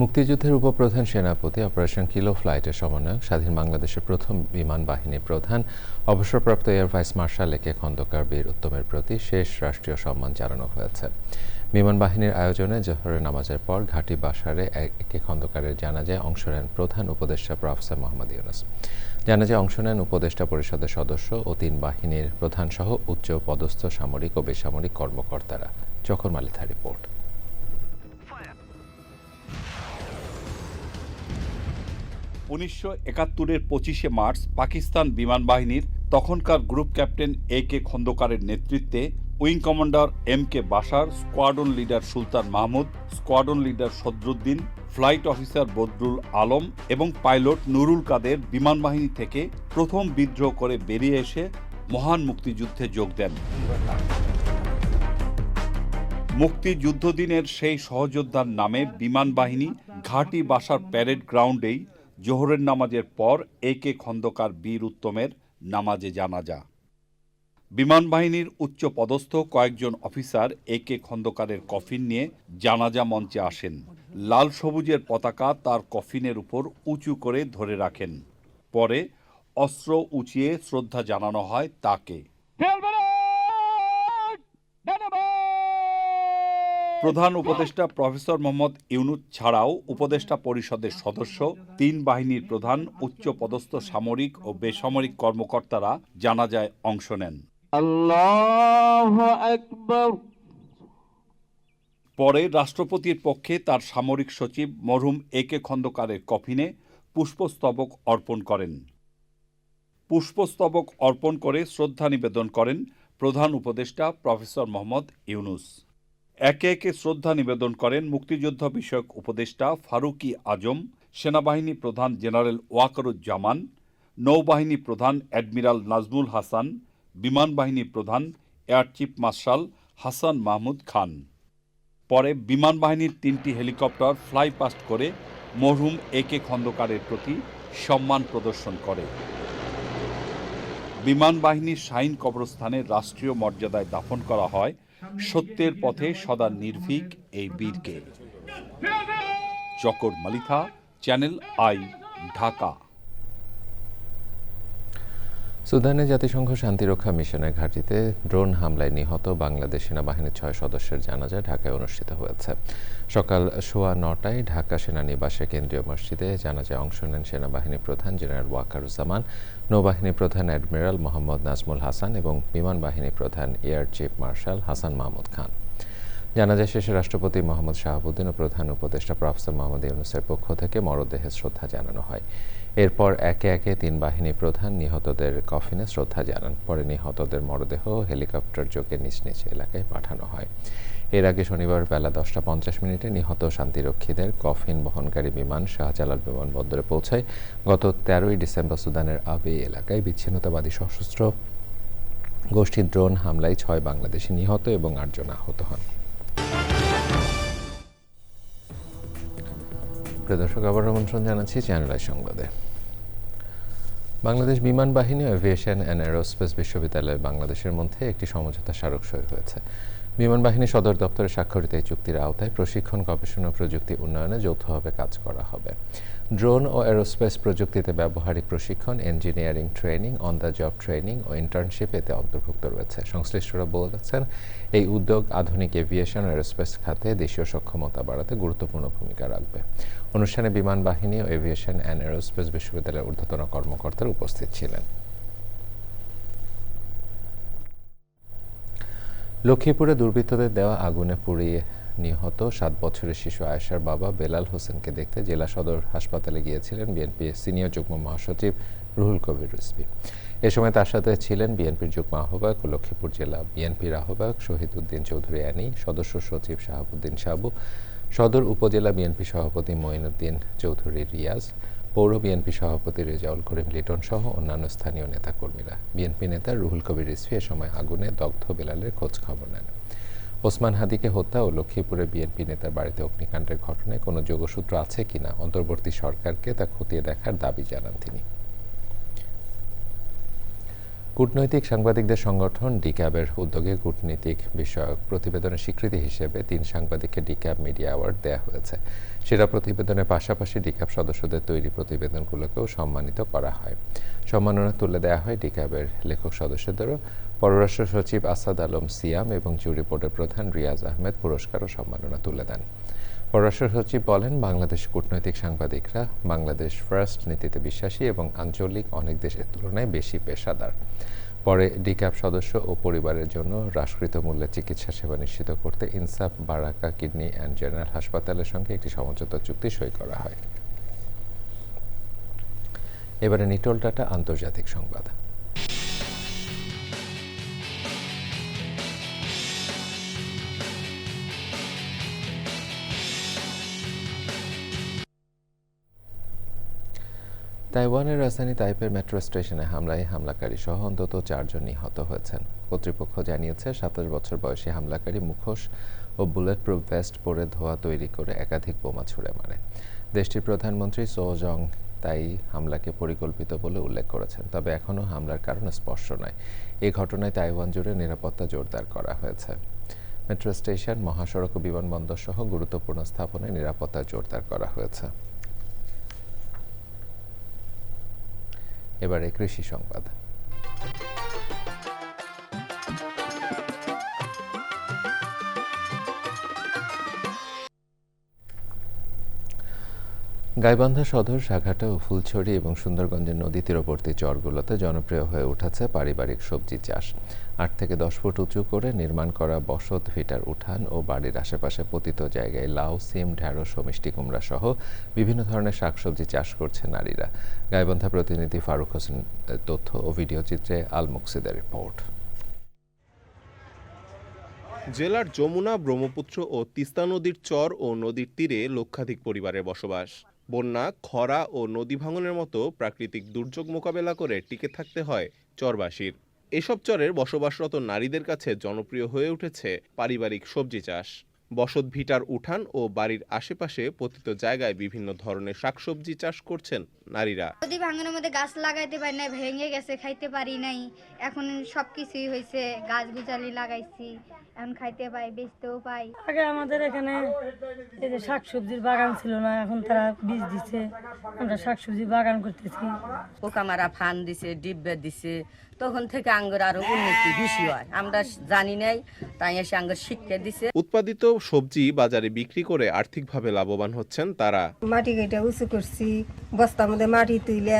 মুক্তিযুদ্ধের উপপ্রধান সেনাপতি অপারেশন কিলো ফ্লাইটের সমন্বয়ক, স্বাধীন বাংলাদেশের প্রথম বিমান বাহিনী প্রধান, অবসরপ্রাপ্ত এয়ার ভাইস মার্শাল একে খন্দকার বীর উত্তমের প্রতি শেষ রাষ্ট্রীয় সম্মান জানানো হয়েছে। বিমান বাহিনীর আয়োজনে জোহরের নামাজের পর ঘাঁটি বাসারে একে খন্দকারের জানাজায় অংশ নেন প্রধান উপদেষ্টা প্রফেসর মোহাম্মদ ইউনূস। জানাজায় অংশ নেন উপদেষ্টা পরিষদের সদস্য ও 3 বাহিনীর প্রধানসহ উচ্চ পদস্থ সামরিক ও বেসামরিক কর্মকর্তারা। চকর মালিথা রিপোর্ট। 1971-এর 25শে মার্চ পাকিস্তান বিমান বাহিনীর তখনকার গ্রুপ ক্যাপ্টেন একে খন্দকারের নেতৃত্বে wing commander M K. Bashar, squadron leader Sultan Mahmud, squadron leader Sadruddin, flight officer Badrul Alam এবং পাইলট নুরুল কাদের বিমান বাহিনী থেকে প্রথম বিদ্রোহ করে বেরিয়ে এসে মহান মুক্তিযুদ্ধে যোগ দেন। মুক্তিযুদ্ধদিনের সেই সহযোদ্ধার নামে বিমান বাহিনী ঘাঁটি বাসার প্যারেড গ্রাউন্ডেই জোহরের নামাজের পর একে খন্দকার বীর উত্তমের নামাজে জানাজা। বিমান বাহিনীর উচ্চ পদস্থ কয়েকজন অফিসার একে খন্দকারের কফিন নিয়ে জানাজা মঞ্চে আসেন। লাল সবুজের পতাকা তার কফিনের উপর উঁচু করে ধরে রাখেন। পরে অস্ত্র উঁচিয়ে শ্রদ্ধা জানানো হয় তাকে। প্রধান উপদেষ্টা প্রফেসর মোহাম্মদ ইউনূস ছাড়াও উপদেষ্টা পরিষদের সদস্য, 3 বাহিনীর প্রধান, উচ্চ পদস্থ সামরিক ও বেসামরিক কর্মকর্তারা জানাজায় অংশ নেন। আল্লাহু আকবার। পরে রাষ্ট্রপতির পক্ষে তার সামরিক সচিব মরহুম একে খন্দকারের কফিনে পুষ্পস্তবক অর্পণ করেন। পুষ্পস্তবক অর্পণ করে শ্রদ্ধা নিবেদন করেন প্রধান উপদেষ্টা প্রফেসর মোহাম্মদ ইউনূস। একে একে শ্রদ্ধা নিবেদন করেন মুক্তিযুদ্ধ বিষয়ক উপদেষ্টা ফারুকি আজম, সেনাবাহিনী প্রধান জেনারেল ওয়াকারুজ্জামান, নৌবাহিনী প্রধান অ্যাডমিরাল নাজমুল হাসান, বিমান বাহিনী প্রধান air chief marshal Hasan Mahmud Khan. পরে বিমান বাহিনীর 3টি হেলিকপ্টার ফ্লাই পাস্ট করে মরহুম AK খন্দকারের প্রতি সম্মান প্রদর্শন করে। বিমান বাহিনীর শাহীন কবরস্থানে রাষ্ট্রীয় মর্যাদায় দাফন করা হয় সত্যের পথে সদা নির্ভীক এই বীরকে। জকর মালিথা, চ্যানেল আই, ঢাকা। সুদানে জাতিসংঘ শান্তিরক্ষা মিশনের ঘাঁটিতে ড্রোন হামলায় নিহত বাংলাদেশ সেনাবাহিনীর 6 সদস্যের জানাজা ঢাকায় অনুষ্ঠিত হয়েছে। সকাল 9:15টায় ঢাকা সেনানিবাসে কেন্দ্রীয় মসজিদে জানাজায় অংশ নেন সেনাবাহিনী প্রধান জেনারেল ওয়াকারুজ্জামান, নৌবাহিনী প্রধান অ্যাডমিরাল মোহাম্মদ নাজমুল হাসান এবং বিমান বাহিনী প্রধান air chief marshal Hasan Mahmud Khan. জানাজা শেষে রাষ্ট্রপতি মোহাম্মদ শাহাবুদ্দিন ও প্রধান উপদেষ্টা প্রফেসর মোহাম্মদ ইউনূসের পক্ষ থেকে মরদেহে শ্রদ্ধা জানানো হয়। এরপর একে একে 3 বাহিনী প্রধান নিহতদের কফিনে শ্রদ্ধা জানান। পরে নিহতদের মরদেহ হেলিকপ্টার যোগে নিজ নিজ এলাকায় পাঠানো হয়। এর আগে শনিবার বেলা 10:50 নিহত শান্তিরক্ষীদের কফিন বহনকারী বিমান শাহজালাল বিমানবন্দরে পৌঁছায়। গত 13ই ডিসেম্বর সুদানের আবে এলাকায় বিচ্ছিন্নতাবাদী সশস্ত্র গোষ্ঠীর ড্রোন হামলায় 6 বাংলাদেশি নিহত এবং 8 জন আহত হন। দর্শক, আবার আমন্ত্রণ জানাচ্ছি চ্যানেল আই সংবাদে। বাংলাদেশ বিমান বাহিনী ও এভিয়েশন অ্যান্ড এরোস্পেস বিশ্ববিদ্যালয় বাংলাদেশের মধ্যে একটি সমঝোতা স্মারক সই হয়েছে। বিমান বাহিনী সদর দপ্তরে স্বাক্ষরিত এই চুক্তির আওতায় প্রশিক্ষণ, গবেষণা ও প্রযুক্তি উন্নয়নে যৌথভাবে কাজ করা হবে। ড্রোন ও এরোস্পেস প্রযুক্তিতে ব্যবহারিক প্রশিক্ষণ, engineering training, on the job training ও ইন্টার্নশিপ এতে অন্তর্ভুক্ত রয়েছে। সংশ্লিষ্টরা বলেছেন, এই উদ্যোগ আধুনিক এভিয়েশন ও এরোস্পেস খাতে দেশীয় সক্ষমতা বাড়াতে গুরুত্বপূর্ণ ভূমিকা রাখবে। অনুষ্ঠানে বিমান বাহিনী ও এভিয়েশন অ্যান্ড এরোস্পেস বিশ্ববিদ্যালয়ের ঊর্ধ্বতন কর্মকর্তারা উপস্থিত ছিলেন। লক্ষ্মীপুরে দুর্বৃত্তদের দেওয়া আগুনে পুড়িয়ে নিহত 7 বছরের শিশু আয়েশার বাবা বেলাল হোসেনকে দেখতে জেলা সদর হাসপাতালে গিয়েছিলেন বিএনপি সিনিয়র যুগ্ম মহাসচিব রুহুল কবির রিজভী। এ সময় তার সাথে ছিলেন বিএনপির যুগ্ম আহ্বায়ক ও লক্ষ্মীপুর জেলা বিএনপির আহ্বায়ক শহীদ উদ্দিন চৌধুরী অ্যানি, সদস্য সচিব শাহাবুদ্দিন সাবু, সদর উপজেলা বিএনপি সভাপতি মঈনুদ্দিন চৌধুরী রিয়াজ, পৌর বিএনপি সভাপতি রেজাউল করিম লিটন সহ অন্যান্য স্থানীয় নেতাকর্মীরা। বিএনপি নেতা রুহুল কবির রিজভী এ সময় আগুনে দগ্ধ বেলালের খোঁজ খবর নেন। ওসমান হাদিকে হত্যা ও লক্ষ্মীপুরে বিএনপি নেতার বাড়িতে অগ্নিকাণ্ডের ঘটনায় কোনো যোগসূত্র আছে কিনা অন্তর্বর্তী সরকারকে তা খতিয়ে দেখার দাবি জানান তিনি। কূটনৈতিক সাংবাদিকদের সংগঠন ডিক্যাবের উদ্যোগে কূটনীতিক বিষয়ক প্রতিবেদনের স্বীকৃতি হিসেবে 3 সাংবাদিককে ডিক্যাব মিডিয়া অ্যাওয়ার্ড দেওয়া হয়েছে। সেরা প্রতিবেদনের পাশাপাশি ডিক্যাব সদস্যদের তৈরি প্রতিবেদনগুলোকেও সম্মানিত করা হয়। সম্মাননা তুলে দেওয়া হয় ডিক্যাবের লেখক সদস্যদেরও। পররাষ্ট্র সচিব আসাদ আলম সিয়াম এবং জুরি বোর্ডের প্রধান রিয়াজ আহমেদ পুরস্কার ও সম্মাননা তুলে দেন। পররাষ্ট্র সচিব বলেন, বাংলাদেশ কূটনৈতিক সাংবাদিকরা বাংলাদেশ ফার্স্ট নীতিতে বিশ্বাসী এবং আঞ্চলিক অনেক দেশের তুলনায় বেশি পেশাদার। পরে ডিক্যাব সদস্য ও পরিবারের জন্য হ্রাসকৃত মূল্যে চিকিৎসা সেবা নিশ্চিত করতে ইনসাফ বারাকা কিডনি অ্যান্ড জেনারেল হাসপাতালের সঙ্গে একটি সমঝোতা চুক্তি সই করা হয়। এবারে নিটোল টাটা আন্তর্জাতিক সংবাদ। তাইওয়ানের রাজধানী তাইপের মেট্রো স্টেশনে হামলাকারী সহ অন্তত 4 জন নিহত হয়েছেন। কর্তৃপক্ষ জানিয়েছে, 27 বছর বয়সী হামলাকারী মুখোশ ও বুলেট প্রুফ ভেস্ট পরে ধোঁয়া তৈরি করে একাধিক বোমা ছুড়ে মারে। দেশটির প্রধানমন্ত্রী সো জং তাই হামলাকে পরিকল্পিত বলে উল্লেখ করেছেন, তবে এখনও হামলার কারণ স্পষ্ট নয়। এই ঘটনায় তাইওয়ান জুড়ে নিরাপত্তা জোরদার করা হয়েছে। মেট্রো স্টেশন, মহাসড়ক ও বিমানবন্দর সহ গুরুত্বপূর্ণ স্থাপনায় নিরাপত্তা জোরদার করা হয়েছে। এবারে কৃষি সংবাদ। গাইবান্ধা সদর, সাঘাটা ও ফুলছড়ি এবং সুন্দরগঞ্জের নদী তীরবর্তী চরগুলোতে জনপ্রিয় হয়ে উঠেছে পারিবারিক সবজি চাষ। 8 থেকে 10 ফুট উঁচু করে নির্মাণ করা বসত ভিটার উঠান ও বাড়ির আশেপাশে পতিত জায়গায় লাউ, সিম, ঢেঁড়স ও মিষ্টি কুমড়া সহ বিভিন্ন ধরনের শাকসবজি চাষ করছে নারীরা। গাইবান্ধা প্রতিনিধি ফারুক হোসেন তথ্য ও ভিডিও চিত্রে আল মুকসিদের রিপোর্ট। জেলার যমুনা, ব্রহ্মপুত্র ও তিস্তা নদীর চর ও নদীর তীরে লক্ষাধিক পরিবারের বসবাস। বন্যা, খরা ও নদী ভাঙনের মতো প্রাকৃতিক দুর্যোগ মোকাবেলা করে টিকে থাকতে হয় চরবাসীর। এসব চরের বসবাসরত নারীদের কাছে জনপ্রিয় হয়ে উঠেছে পারিবারিক সবজি চাষ। বসত ভিটার উঠান ও বাড়ির আশেপাশে পতিত জায়গায় বিভিন্ন ধরনের শাকসবজি চাষ করছেন নারীরা। যদি ভাঙনের মধ্যে গাছ লাগাইতে পারি না, ভেঙে গেছে, খাইতে পারি নাই, এখন সবকিছুই হয়েছে, গাছ গুছালি লাগাইছি, এখন খাইতে পাই, বেচতেও পাই। আগে আমাদের এখানে এই যে শাকসবজির বাগান ছিল না, এখন তারা বীজ দিচ্ছে, আমরা শাকসবজি বাগান করতেছি। পোকামারা ফান দিছে, ডিব্বে দিছে, তখন থেকে আঙ্গুর আরো উন্নতি বেশি হয়, আমরা জানি নাই, তাই এসে আঙ্গুর শিক্ষা দিছে। উৎপাদিত সবজি বাজারে বিক্রি করে আর্থিকভাবে লাভবান হচ্ছেন তারা। মাটি কেটে উঁচু করছি, বস্তার মধ্যে মাটি তুইলে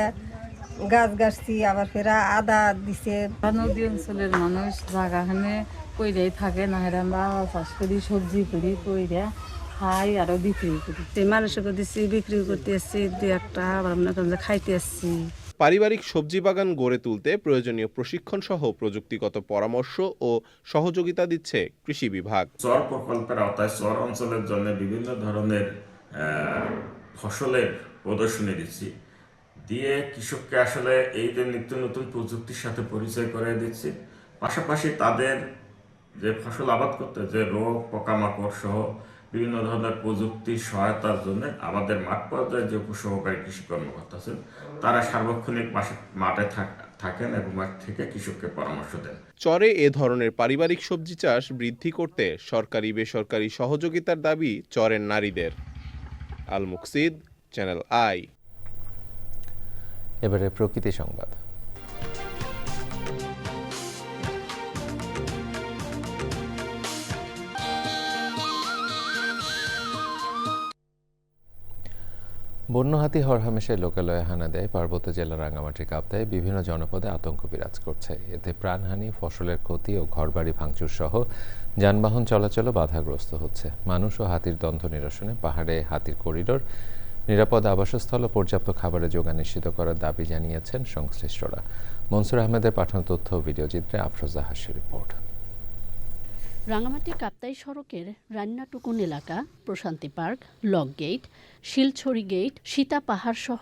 গাছ গাছছি, আবার ফেরা আদা দিছে। নদী অঞ্চলের মানুষ জায়গাখানে কইরাই থাকে না, আমরা চাষ করি, সবজি করি, কইরা খাই আরো বিক্রি করি। মানুষকে দিচ্ছি, বিক্রি করতে আসছি, দু একটা আবার মনে করেন খাইতে আসছি। পারিবারিক সবজি বাগান গড়ে তুলতে প্রয়োজনীয় প্রশিক্ষণ সহ প্রযুক্তিগত পরামর্শ ও সহযোগিতা দিচ্ছে কৃষি বিভাগ। চর প্রকল্পের আওতায় চর অঞ্চলের জন্য বিভিন্ন ধরনের ফসলের প্রদর্শনী দিচ্ছি, দিয়ে কৃষককে আসলে এই যে নিত্য নতুন প্রযুক্তির সাথে পরিচয় করে দিচ্ছি। পাশাপাশি তাদের যে ফসল আবাদ করতে যে রোগ পোকামাকড় সহ বিভিন্ন ধরনের প্রযুক্তির সহায়তার জন্য আমাদের মাঠ পর্যায়ে যে উপসহকারী কৃষি কর্মকর্তা আছেন তারা সার্বক্ষণিক মাঠে থাকেন এবং মাঠ থেকে কৃষককে পরামর্শ দেন। চরে এ ধরনের পারিবারিক সবজি চাষ বৃদ্ধি করতে সরকারি বেসরকারি সহযোগিতার দাবি চরের নারীদের। আল মুকসিদ, চ্যানেল আই। এবারে প্রকৃতি সংবাদ। বন্য হাতি হরহামেশাই লোকালয়ে হানা দেয়। পার্বত্য জেলার রাঙ্গামাটি কাপ্তায় বিভিন্ন জনপদে আতঙ্ক বিরাজ করছে। এতে প্রাণহানি, ফসলের ক্ষতি ও ঘরবাড়ি ভাঙচুর সহ যানবাহন চলাচলও বাধাগ্রস্ত হচ্ছে। মানুষ ও হাতির দ্বন্দ্ব নিরসনে পাহাড়ে হাতির করিডোর, নিরাপদ আবাসস্থল ও পর্যাপ্ত খাবারের যোগান নিশ্চিত করার দাবি জানিয়েছেন সংশ্লিষ্টরা। মনসুর আহমেদের পাঠানো তথ্য ও ভিডিওচিত্রে আফরোজা হাসির রিপোর্ট। রাঙ্গামাটি কাপ্তাই সড়কের রান্নাটুকুন এলাকা, Prashanti park, lock gate, Shilchhari gate, Sita Pahar সহ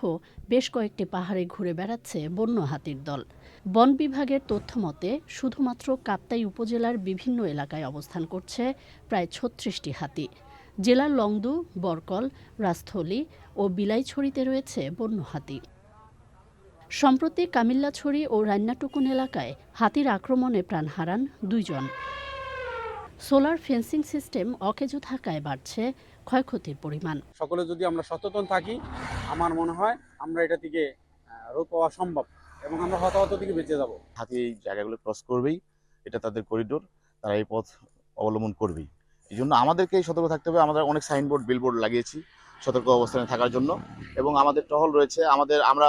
বেশ কয়েকটি পাহাড়ে ঘুরে বেড়াচ্ছে বন্য হাতির দল। বন বিভাগের তথ্য মতে শুধুমাত্র কাপ্তাই উপজেলার বিভিন্ন এলাকায় অবস্থান করছে প্রায় ৩৬টি হাতি। জেলার লংদু, বরকল, রাস্থলী ও বিলাইছড়িতে রয়েছে বন্য হাতি। সম্প্রতি কামিল্লাছড়ি ও রান্নাটুকুন এলাকায় হাতির আক্রমণে প্রাণ হারান ২ জন। সোলার ফেন্সিং সিস্টেম অকেজো থাকায় বাড়ছে ক্ষয়ক্ষতির পরিমাণ। সকলে যদি আমরা সচেতন থাকি, আমার মনে হয় আমরা এটা থেকে রোধ পাওয়া সম্ভব এবং আমরা হতাহত থেকে বেঁচে যাব। হাতি এই জায়গাগুলো ক্রস করবেই, এটা তাদের করিডোর, তারা এই পথ অবলম্বন করবেই। এই জন্য আমাদেরকে সতর্ক থাকতে হবে। আমরা অনেক সাইনবোর্ড, বিলবোর্ড লাগিয়েছি সতর্ক অবস্থানে থাকার জন্য, এবং আমাদের টহল রয়েছে। আমরা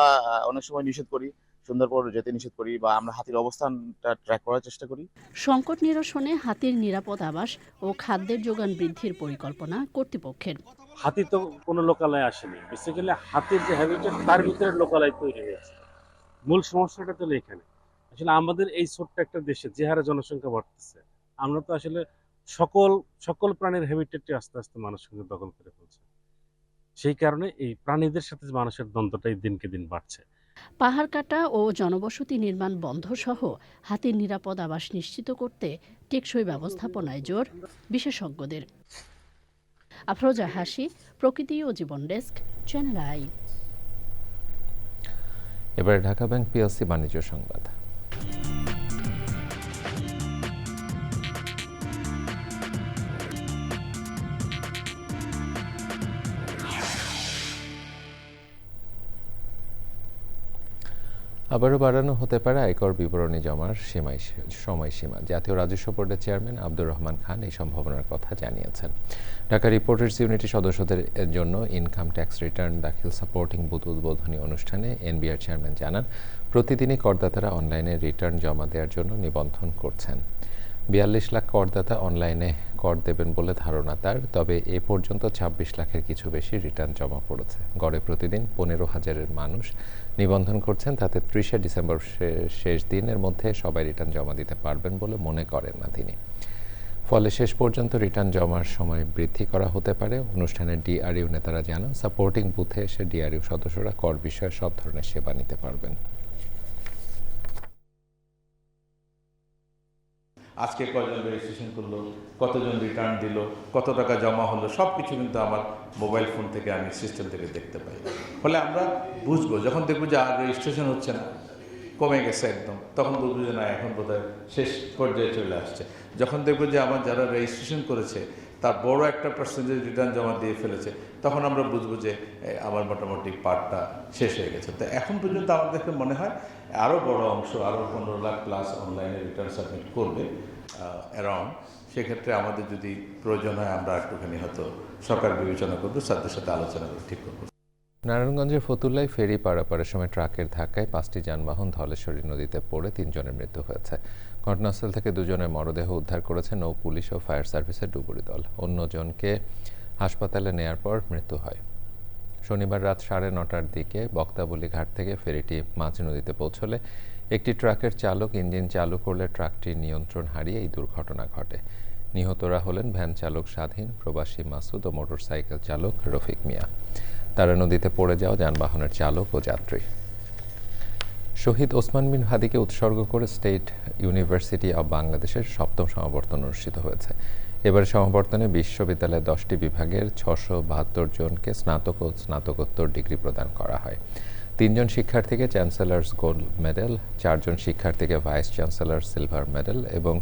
অনেক সময় নিষেধ করি, সুন্দর পর যেতে নিষেধ করি, বা আমরা হাতির অবস্থানটা ট্র্যাক করার চেষ্টা করি। সংকট নিরসনে হাতির নিরাপদ আবাস ও খাদ্যের যোগান বৃদ্ধির পরিকল্পনা কর্তৃপক্ষের। হাতি তো কোনো লোকালয়ে আসেনি, বেসিক্যালি হাতির যে হ্যাবিটেট তার ভিতরে লোকালয় তৈরি হয়েছে। মূল সমস্যাটা তো এখানে। আসলে আমাদের এই ছোট্ট একটা দেশে যে হারে জনসংখ্যা বাড়তেছে, আমরা তো আসলে সকল প্রাণীর হ্যাবিটেটটি আস্তে আস্তে মানুষ সঙ্গে দখল করে ফেলছে। সেই কারণে এই প্রাণীদের সাথে মানুষের দ্বন্দ্বটাই দিনকে দিন বাড়ছে। পাহাড় কাটা ও জনবসতি নির্মাণ বন্ধ সহ হাতির নিরাপদ আবাস নিশ্চিত করতে টেকসই ব্যবস্থাপনায় জোর বিশেষজ্ঞদের। আফরোজা হাসি, প্রকৃতি ও জীবন ডেস্ক, চ্যানেল আই। এবারে ঢাকা ব্যাংক পিএলসি বাণিজ্য সংবাদ। আবারও বাড়ানো হতে পারে আয়কর বিবরণী জমার সময়সীমা। জাতীয় রাজস্ব বোর্ডের চেয়ারম্যান আব্দুর রহমান খান এই সম্ভাবনার কথা জানিয়েছেন। ঢাকা রিপোর্টার্স ইউনিটি সদস্যদের জন্য ইনকাম ট্যাক্স রিটার্ন দাখিল সাপোর্টিং বুথ উদ্বোধনী অনুষ্ঠানে এনবিআর চেয়ারম্যান জানান, প্রতিদিনই করদাতারা অনলাইনে রিটার্ন জমা দেওয়ার জন্য নিবন্ধন করছেন। ৪২ লাখ করদাতা অনলাইনে কর দেবেন বলে ধারণা তার। তবে এ পর্যন্ত ২৬ লাখের কিছু বেশি রিটার্ন জমা পড়েছে। গড়ে প্রতিদিন ১৫,০০০ মানুষ নিবন্ধন করছেন। তাতে ৩০শে ডিসেম্বর শেষ দিনের মধ্যে সবাই রিটার্ন জমা দিতে পারবেন বলে মনে করেন না তিনি। ফলে শেষ পর্যন্ত রিটার্ন জমার সময় বৃদ্ধি করা হতে পারে। অনুষ্ঠানে ডিআরইউ নেতারা জানান, সাপোর্টিং বুথে এসে ডিআরইউ সদস্যরা কর বিষয়ে সব ধরনের সেবা নিতে পারবেন। আজকে কজন রেজিস্ট্রেশন করলো, কতজন রিটার্ন দিল, কত টাকা জমা হলো, সব কিছু কিন্তু আমার মোবাইল ফোন থেকে আমি সিস্টেম থেকে দেখতে পাই। ফলে আমরা বুঝবো, যখন দেখবো যে আর রেজিস্ট্রেশন হচ্ছে না, কমে গেছে একদম, তখন বুঝবো যে না এখন বোধহয় শেষ পর্যায়ে চলে আসছে। যখন দেখবো যে আমার যারা রেজিস্ট্রেশন করেছে তার বড় একটা পার্সেন্টেজ রিটার্ন জমা দিয়ে ফেলেছে, তখন আমরা বুঝবো যে আমার মোটামুটি পার্টটা শেষ হয়ে গেছে। তো এখন পর্যন্ত আমার দেখে মনে হয় আরও বড় অংশ, আরও 15 লাখ প্লাস অনলাইনে রিটার্ন সাবমিট করবে অ্যারাউন্ড। সেক্ষেত্রে আমাদের যদি প্রয়োজন হয় আমরা একটুখানি হয়তো সরকার বিবেচনা করবো, সাথে সাথে আলোচনা করে ঠিক করবো। নারায়ণগঞ্জের ফতুল্লায় ফেরি পারাপারের সময় ট্রাকের ধাক্কায় 5টি যানবাহন ধলেশ্বরী নদীতে পড়ে 3 জনের মৃত্যু হয়েছে। ঘটনাস্থল থেকে 2 জনের মরদেহ উদ্ধার করেছে নৌ পুলিশ ও ফায়ার সার্ভিসের ডুবুরি দল। অন্য জনকে হাসপাতালে নেয়ার পর মৃত্যু হয়। শনিবার রাত 9:30টার দিকে বক্তাবলী ঘাট থেকে ফেরিটি মাঝ নদীতে পৌঁছলে একটি ট্রাকের চালক ইঞ্জিন চালু করলে ট্রাকটির নিয়ন্ত্রণ হারিয়ে এই দুর্ঘটনা ঘটে। নিহতরা হলেন ভ্যান চালক স্বাধীন, প্রবাসী মাসুদ ও মোটরসাইকেল চালক রফিক মিয়া। তারা নদীতে পড়ে যাওয়া যানবাহনের চালক ও যাত্রী। শহীদ ওসমান বিন হাদিকে উৎসর্গ করে স্টেট ইউনিভার্সিটি অব বাংলাদেশের 7ম সমাবর্তন অনুষ্ঠিত হয়েছে। এবার সমাবর্তনে বিশ্ববিদ্যালয়ের 10টি বিভাগের 672 জনকে স্নাতক ও স্নাতকোত্তর ডিগ্রি প্রদান করা হয়। 3 জন শিক্ষার্থীকে চ্যান্সেলর্স গোল্ড মেডেল, 4 জন শিক্ষার্থীকে ভাইস চ্যান্সেলর সিলভার মেডেল এবং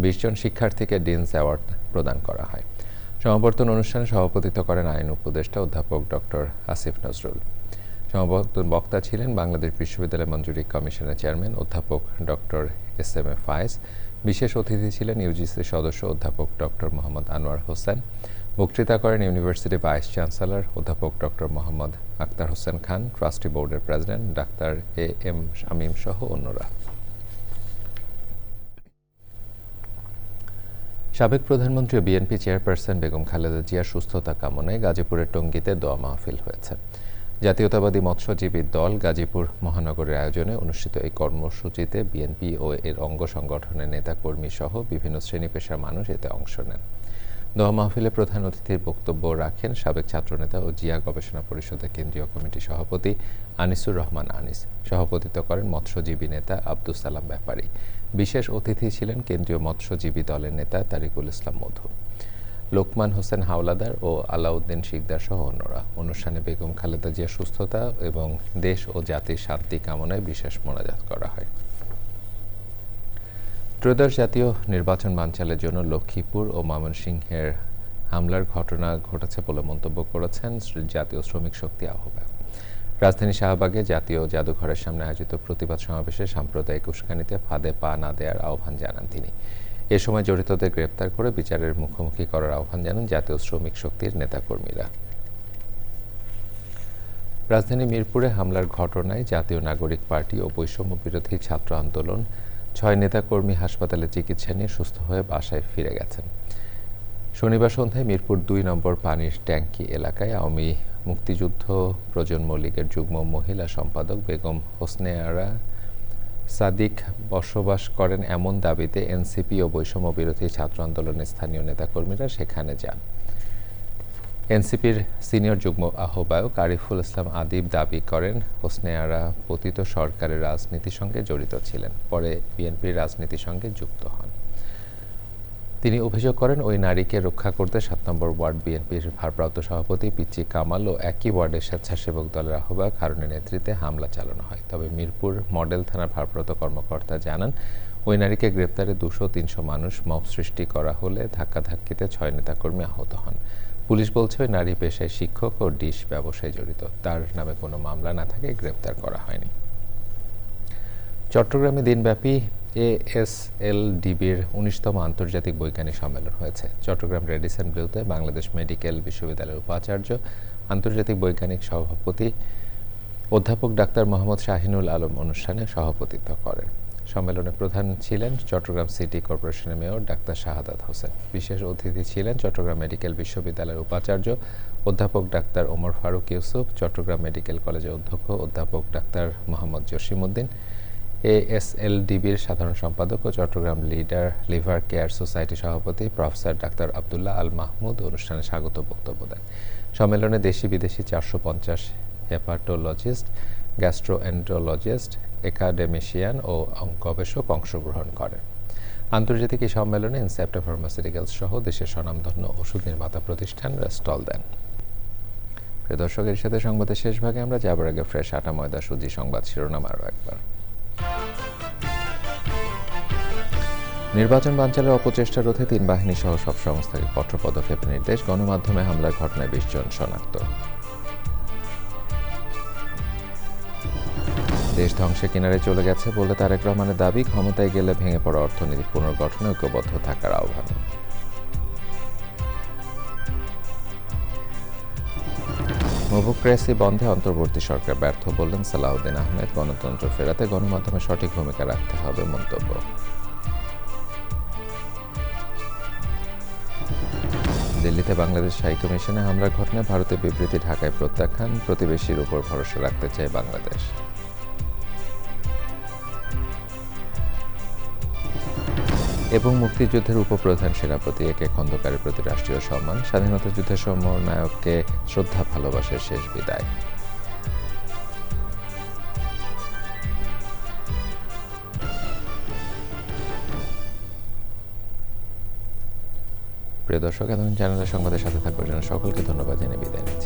20 জন শিক্ষার্থীকে ডিনস অ্যাওয়ার্ড প্রদান করা হয়। সমাবর্তন অনুষ্ঠানে সভাপতিত্ব করেন আইন উপদেষ্টা অধ্যাপক ডক্টর আসিফ নজরুল। সমাবর্তন বক্তা ছিলেন বাংলাদেশ বিশ্ববিদ্যালয় মঞ্জুরি কমিশনের চেয়ারম্যান অধ্যাপক ডক্টর এস.এম.এ ফায়েজ। বিশেষ অতিথি ছিলেন ইউজিসির সদস্য অধ্যাপক ডক্টর মোহাম্মদ আনোয়ার হোসেন। বক্তৃতা করেন ইউনিভার্সিটি ভাইস চ্যান্সেলর অধ্যাপক ডক্টর মোহাম্মদ আক্তার হোসেন খান, ট্রাস্টি বোর্ডের প্রেসিডেন্ট ডাক্তার এ.এম. শামীম সহ অন্যরা। সাবেক প্রধানমন্ত্রী ও বিএনপি চেয়ারপারসন বেগম খালেদা জিয়ার সুস্থতা কামনায় গাজীপুরের টঙ্গীতে দোয়া মাহফিল হয়েছে। জাতীয়তাবাদী মৎস্যজীবী দল গাজীপুর মহানগরের আয়োজনে অনুষ্ঠিত এই কর্মসূচিতে বিএনপি ও এর অঙ্গ সংগঠনের নেতাকর্মী সহ বিভিন্ন শ্রেণী পেশার মানুষ এতে অংশ নেন। দোয়া মাহফিলে প্রধান অতিথির বক্তব্য রাখেন সাবেক ছাত্রনেতা ও জিয়া গবেষণা পরিষদের কেন্দ্রীয় কমিটি সভাপতি আনিসুর রহমান আনিস। সভাপতিত্ব করেন মৎস্যজীবী নেতা আব্দুস সালাম ব্যাপারী। বিশেষ অতিথি ছিলেন কেন্দ্রীয় মৎস্যজীবী দলের নেতা তারিকুল ইসলাম মধু, লোকমান হোসেন হাওলাদার ও আলাউদ্দিন শিকদার সহ অন্যরা। অনুষ্ঠানে বেগম খালেদা জিয়ার সুস্থতা এবং দেশ ও জাতির শান্তি কামনায় বিশেষ মোনাজাত করা হয়। ত্রয়োদশ জাতীয় নির্বাচন বানচালের জন্য লক্ষ্মীপুর ও ময়মনসিংহের হামলার ঘটনা ঘটেছে বলে মন্তব্য করেছেন জাতীয় শ্রমিক শক্তি আহ্বায়ক। রাজধানী শাহবাগে জাতীয় জাদুঘরের সামনে আয়োজিত প্রতিবাদ সমাবেশে সাম্প্রদায়িক উস্কানিতে ফাঁদে পা না দেওয়ার আহ্বান জানান তিনি। এ সময় জড়িতদের গ্রেপ্তার করে বিচারের মুখোমুখি করার আহ্বান জানান জাতীয় শ্রমিক শক্তির নেতাকর্মীরা। রাজধানী মিরপুরে হামলার ঘটনায় জাতীয় নাগরিক পার্টি ও বৈষম্য বিরোধী ছাত্র আন্দোলন 6 নেতাকর্মী হাসপাতালে চিকিৎসা নিয়ে সুস্থ হয়ে বাসায় ফিরে গেছেন। শনিবার সন্ধ্যায় মিরপুর 2 নম্বর পানির ট্যাঙ্কি এলাকায় আওয়ামী মুক্তিযুদ্ধ প্রজন্ম লীগের যুগ্ম মহিলা সম্পাদক বেগম হোসনে আরা সাদিক বসবাস করেন এমন দাবিতে এনসিপি ও বৈষম্য বিরোধী ছাত্র আন্দোলনের স্থানীয় নেতাকর্মীরা সেখানে যান। এনসিপির সিনিয়র যুগ্ম আহ্বায়ক আরিফুল ইসলাম আদিব দাবি করেন হোসনে আরা পতিত সরকারের রাজনীতির সঙ্গে জড়িত ছিলেন, পরে বিএনপির রাজনীতির সঙ্গে যুক্ত হন। তিনি অভিযোগ করেন ওই নারীকে রক্ষা করতে 7 নম্বর ওয়ার্ড বিএনপির ভারপ্রাপ্ত সভাপতি পিচ্চি কামাল ও একই ওয়ার্ডের স্বেচ্ছাসেবক দলের আহ্বায়ক হারুনের নেতৃত্বে হামলা চালানো হয়। তবে মিরপুর মডেল থানার ভারপ্রাপ্ত কর্মকর্তা জানান ওই নারীকে গ্রেপ্তারে 200-300 মানুষ মব সৃষ্টি করা হলে ধাক্কাধাক্কিতে 6 নেতাকর্মী আহত হন। পুলিশ বলছে ওই নারী পেশায় শিক্ষক ও ডিশ ব্যবসায় জড়িত, তার নামে কোনো মামলা না থাকে গ্রেপ্তার করা হয়নি। চট্টগ্রামে দিনব্যাপী ASLDB'র 19তম আন্তর্জাতিক বৈজ্ঞানিক সম্মেলন হয়েছে। চট্টগ্রাম রেডিসন ব্লুতে বাংলাদেশ মেডিকেল বিশ্ববিদ্যালয়ের উপাচার্য আন্তর্জাতিক বৈজ্ঞানিক সভাপতি অধ্যাপক ডাক্তার মোহাম্মদ শাহিনুল আলম অনুষ্ঠানে সভাপতিত্ব করেন। সম্মেলনে প্রধান ছিলেন চট্টগ্রাম সিটি কর্পোরেশনের মেয়র ডাক্তার শাহাদাত হোসেন। বিশেষ অতিথি ছিলেন চট্টগ্রাম মেডিকেল বিশ্ববিদ্যালয়ের উপাচার্য অধ্যাপক ডাক্তার ওমর ফারুক ইউসুফ, চট্টগ্রাম মেডিকেল কলেজের অধ্যক্ষ অধ্যাপক ডাক্তার মোহাম্মদ জসিমউদ্দিন, ASLDB'র সাধারণ সম্পাদক ও চট্টগ্রাম লিভার কেয়ার সোসাইটি সভাপতি প্রফেসর ডাক্তার আব্দুল্লাহ আল মাহমুদ অনুষ্ঠানে স্বাগত বক্তব্য দেন। সম্মেলনে দেশি বিদেশি 450 হেপাটোলজিস্ট, গ্যাস্ট্রোএন্টারোলজিস্ট, একাডেমিশিয়ান ও গবেষক অংশগ্রহণ করেন। আন্তর্জাতিক এই সম্মেলনে ইনসেপ্টা ফার্মাসিউটিক্যালস সহ দেশের স্বনামধন্য ওষুধ নির্মাতা প্রতিষ্ঠানরা স্টল দেন। প্রিয় দর্শক, এর সাথে সংবাদের শেষ ভাগে আমরা যাবার আগে ফ্রেশ আটা ময়দা সুজি সংবাদ শিরোনাম আরও একবার। নির্বাচন বানচালের অপচেষ্টা রোধে 3 বাহিনী সহ সব সংস্থাকে কঠোর পদক্ষেপের নির্দেশ। গণমাধ্যমে হামলার ঘটনায় 20 জন শনাক্ত। দেশ ধ্বংসের কিনারে চলে গেছে বলে তারেক রহমানের দাবি। ক্ষমতায় গেলে ভেঙে পড়া অর্থনীতি পুনর্গঠনে ঐক্যবদ্ধ থাকার আহ্বান। মুভোক্রেসি বন্ধে অন্তর্বর্তী সরকার ব্যর্থ বললেন সালাউদ্দিন আহমেদ। গণতন্ত্র ফেরাতে গণমাধ্যমে সঠিক ভূমিকা রাখতে হবে মন্তব্য। দিল্লিতে বাংলাদেশ হাই কমিশনে হামলার ঘটনায় ভারতের বিবৃতি ঢাকায় প্রত্যাখ্যান। প্রতিবেশীর উপর ভরসা রাখতে চায় বাংলাদেশ। এবং মুক্তিযুদ্ধের উপপ্রধান সেনাপতি একে খন্দকারের প্রতি রাষ্ট্রীয় সম্মান। স্বাধীনতা যুদ্ধের সমরনায়ককে শ্রদ্ধা ভালোবাসার শেষ বিদায়। প্রিয় দর্শক, এতক্ষণ চ্যানেলের সংবাদের সাথে থাকবার জন্য সকলকে ধন্যবাদ জানিয়ে বিদায় নিচ্ছি।